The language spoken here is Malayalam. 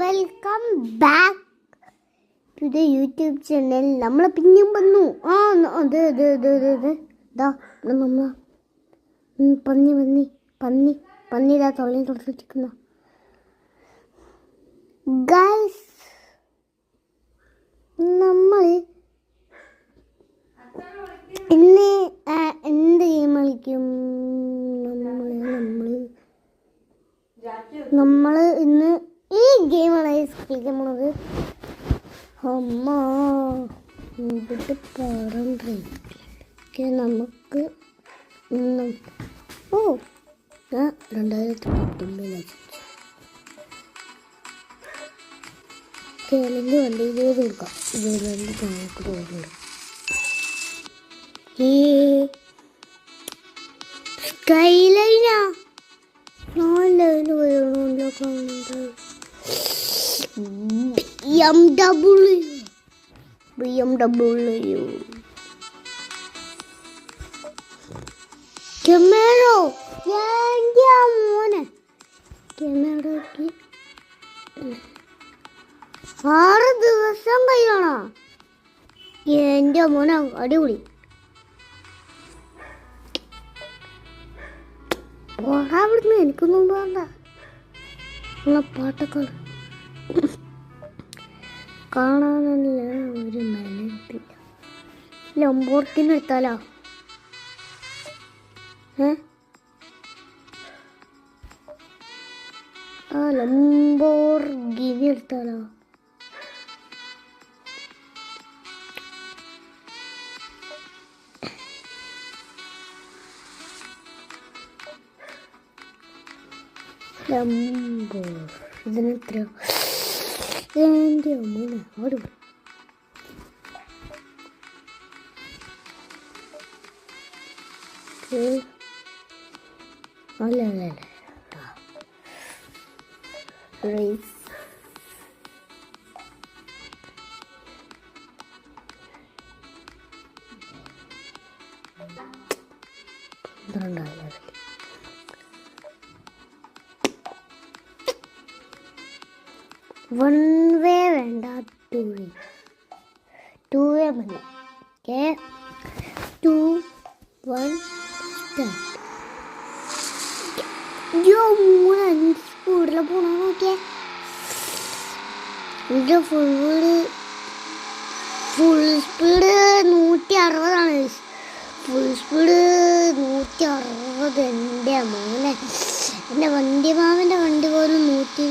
Welcome back to the YouTube channel. നമ്മൾ പിന്നെയും വന്നു. പന്നി ഇതാ തൊള്ളയിൽ കൊടുത്തിരിക്കുന്നു. ഗൈസ്, നമ്മൾ ഇന്ന് എന്ത് ഗെയിം കളിക്കും? നമ്മൾ ഇന്ന് ഈ ഗെയിമാണ് കളിക്കാൻ പോണത്. അമ്മ ഇവിടെ പറഞ്ഞിരിക്കെ നമുക്ക് 2019 കേരളത്തിൽ വണ്ടി ചെയ്ത് കൊടുക്കാം. ഇതിൽ നമുക്ക് തോന്നുന്നു ഈ സ്കൈലൈനാ BMW Camaro. എൻ്റെ മോനെ ക്യാമറയ്ക്ക് 6 ദിവസം കഴിയണോ? എൻ്റെ മോനെ അടിപൊളി. അവിടുന്ന് എനിക്കൊന്നും വേണ്ട. പാട്ടൊക്കെ കാണാനല്ല ഒരു മെനത്തില്ല. ലംബോർഗിനി എടുത്താലോ? ലംബോർഗിനി എടുത്താലോ? ഇതിനെത്രയോ? എൻ്റെ മോനെ ഓടും. അല്ല റേസ് വൺ വേ വേണ്ട, ടു വേ മതി. Okay, 2, 1 start. സ്പീഡിൽ പോണോ നോക്കിയേ. എൻ്റെ ഫുൾ സ്പീഡ് 160. Full speed 160. എൻ്റെ മോനെ, എൻ്റെ മാമൻ്റെ വണ്ടി പോലും 100.